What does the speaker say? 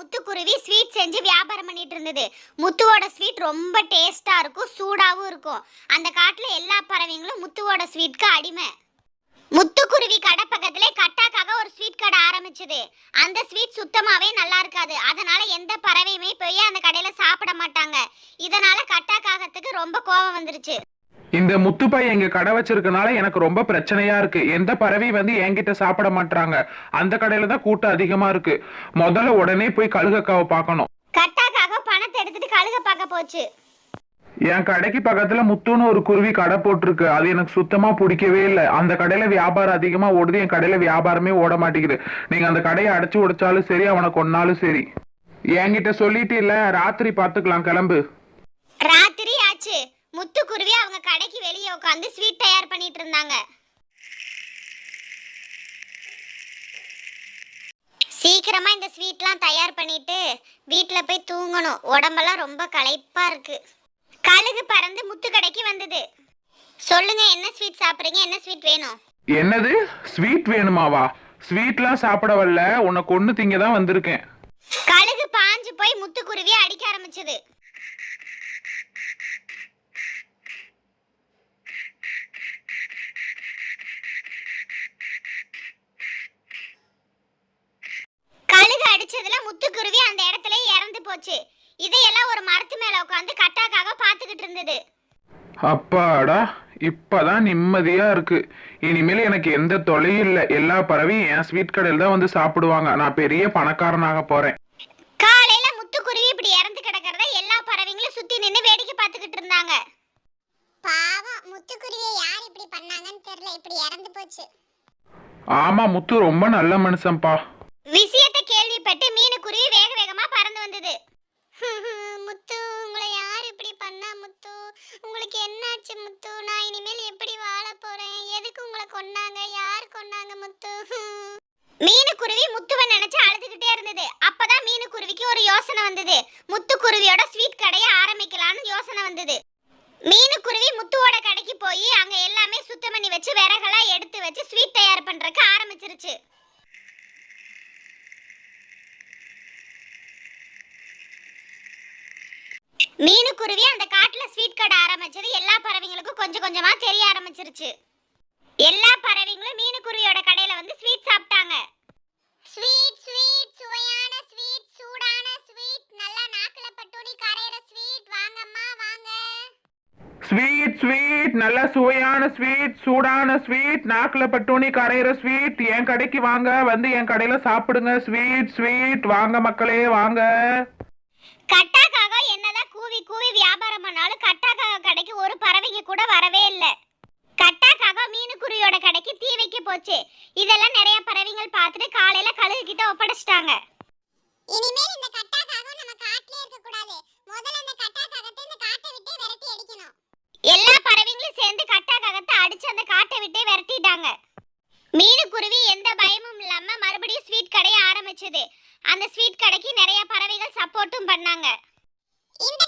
முத்துக்குருவி sweet செஞ்சு வியாபாரம் பண்ணிட்டு இருந்தது. முத்துவோட ஸ்வீட் ரொம்ப டேஸ்டா இருக்கும், சூடாவும் இருக்கும். அந்த காட்டுல எல்லா பறவைங்களும் முத்துவோட ஸ்வீட்க்கு அடிமை. முத்துக்குருவி கடை பக்கத்திலே கட்டாக்காக ஒரு ஸ்வீட் கடை ஆரம்பிச்சது. அந்த ஸ்வீட் சுத்தமாவே நல்லா இருக்காது. அதனால எந்த பறவையுமே போய் அந்த கடையில சாப்பிட மாட்டாங்க. இதனால கட்டாக்காகத்துக்கு ரொம்ப கோபம் வந்துருச்சு. இந்த முத்துப்பாய் எங்க கடை வச்சிருக்கனால எனக்கு ரொம்ப பிரச்சனையா இருக்கு. எந்த பறவை என்கிட்ட சாப்பிட மாட்டாங்க. அந்த கடையில தான் கூட்டம் அதிகமா இருக்கு. முதல்ல உடனே போய் கழுகக்காவை பார்க்கணும். கட்டாக்காக பணத்தை எடுத்துட்டு கழுக பார்க்க போச்சு. என் கடைக்கு பக்கத்துல முத்துன்னு ஒரு குருவி கடை போட்டிருக்கு. அது எனக்கு சுத்தமா பிடிக்கவே இல்லை. அந்த கடையில வியாபாரம் அதிகமா ஓடுது, என் கடையில வியாபாரமே ஓட மாட்டேங்குது. நீங்க அந்த கடையை அடைச்சு உடைச்சாலும் சரி, அவனை கொன்னாலும் சரி. என்கிட்ட சொல்லிட்டு இல்ல, ராத்திரி பாத்துக்கலாம், கிளம்பு. ராத்திரி ஆச்சு. முத்துக்குருவி அவங்க கடைக்கு வெளியே உட்காந்து ஸ்வீட் தயார் பண்ணிட்டு இருந்தாங்க. சீக்கிரமா இந்த ஸ்வீட்லாம் தயார் பண்ணிட்டு வீட்டுல போய் தூங்கணும். உடம்பெல்லாம் ரொம்ப களைப்பா இருக்கு. கழுகு பறந்து முத்து கடைக்கு வந்தது. சொல்லுங்க, என்ன ஸ்வீட் சாப்பிடுறீங்க? என்ன ஸ்வீட் வேணும்? என்னது ஸ்வீட் வேணுமாவா? ஸ்வீட்லாம் சாப்பிட வரல, உன்னை கொன்னு திங்க தான் வந்திருக்கேன். கழுகு பாஞ்சு போய் முத்துக்குருவியை அடிக்க ஆரம்பிச்சது. கழுகு அடிச்சதுல முத்துக்குருவி அந்த இடத்துல இறந்து போச்சு. இதையெல்லாம் ஒரு மரத்து மேல உட்காந்து கட்டாக்காக பாத்துக்கிட்டு இருந்தது. அப்பாடா, இப்பதான் நிம்மதியா இருக்கு. இனிமேல் எனக்கு எந்த தொலையும் இல்ல. எல்லா பறவையும் என் ஸ்வீட் கடையில் தான் வந்து சாப்பிடுவாங்க. நான் பெரிய பணக்காரனாக போறேன். காலையில முத்துக்குருவி இப்படி இறந்து கிடக்கிறத எல்லா பறவைங்களும் சுத்தி நின்னு வேடிக்கை பார்த்துக்கிட்டு இருந்தாங்க. பாவம், முத்துக்குருவியை யார் இப்படி பண்ணாங்கன்னு தெரியல, இப்படி இறந்து போச்சு. ஆமா, முத்து ரொம்ப நல்ல மனுஷன்பா. விஷயத்தை கேள்விப்பட்டு மீனுக்குருவி வேக வேகமா பறந்து வந்தது. முத்து, உங்களை யார் இப்படி பண்ணா? முத்து, உங்களுக்கு என்னாச்சு முத்து? நான் இனிமேல் எப்படி வாழ போறேன்? எதுக்கு உங்களை கொன்னாங்க? யார் கொன்னாங்க முத்து? மீனுக்குருவி முத்துவை நினைச்சு அழுதுகிட்டே இருந்தது. அப்பதான் மீனுக்குருவிக்கு ஒரு யோசனை வந்தது. முத்துக்குருவியோட ஸ்வீட் கடையை ஆரம்பிக்கலாம்னு யோசனை வந்தது. மீனுக்குருவி முத்துவோட கடைக்கு போய் அங்க எல்லாமே சுத்தம் பண்ணி வச்சு விறகெல்லாம் எடுத்து வச்சு ஸ்வீட் தயார் பண்றதுக்கு ஆரம்பிச்சிருச்சு. மீனுக்குருவி அந்த காட்டுல ஸ்வீட் கடை ஆரம்பிச்சது எல்லா பறவைங்களுக்கும் கொஞ்சம் கொஞ்சமா தெரிய ஆரம்பிச்சிருச்சு. எல்லா பறவைங்களும் மீனுக்குருவியோட கடையில வந்து ஸ்வீட் சாப்பிட்டாங்க. ஸ்வீட் ஸ்வீட், சுவையான ஸ்வீட், சூடான ஸ்வீட், நல்லா நாக்குல பட்டூனி கரையிற ஸ்வீட், வாங்கம்மா வாங்க. ஸ்வீட் ஸ்வீட், நல்ல சுவையான ஸ்வீட், சூடான ஸ்வீட், நாக்குல பட்டூனி கரையிற ஸ்வீட், என் கடைக்கு வாங்க, வந்து என் கடையில சாப்பிடுங்க. ஸ்வீட் ஸ்வீட், வாங்க மக்களே வாங்க. கட்டாக்காக என்னதான் கூவி கூவி வியாபாரம் பண்ணாலும் கட்டாக்காக கடைக்கு ஒரு பறவைங்க கூட வரவே இல்லை. கட்டாக்காக மீனுக்குருவியோட கடைக்கு தீ வைக்க போச்சு. இதெல்லாம் நிறைய பறவைகள் பார்த்துட்டு காலையில கழுகு கிட்ட ஒப்படைச்சிட்டாங்க. இனிமேல் இந்த கட்டாக்காக நம்ம காட்டிலே இருக்க கூடாது. முதல்ல இந்த கட்டாக்காகத்தை இந்த காட்டை விட்டே விரட்டி அடிக்கணும். எல்லா பறவைகளும் சேர்ந்து கட்டாக்காகத்தை அடிச்சு அந்த காட்டை விட்டே விரட்டிட்டாங்க. மீனுக்குருவி எந்த பயமும் இல்லாம மறுபடியும் ஸ்வீட் கடையை ஆரம்பிச்சது. அந்த ஸ்வீட் கடைக்கு நிறைய பறவைகள் சப்போர்ட்டும் பண்ணாங்க. இந்த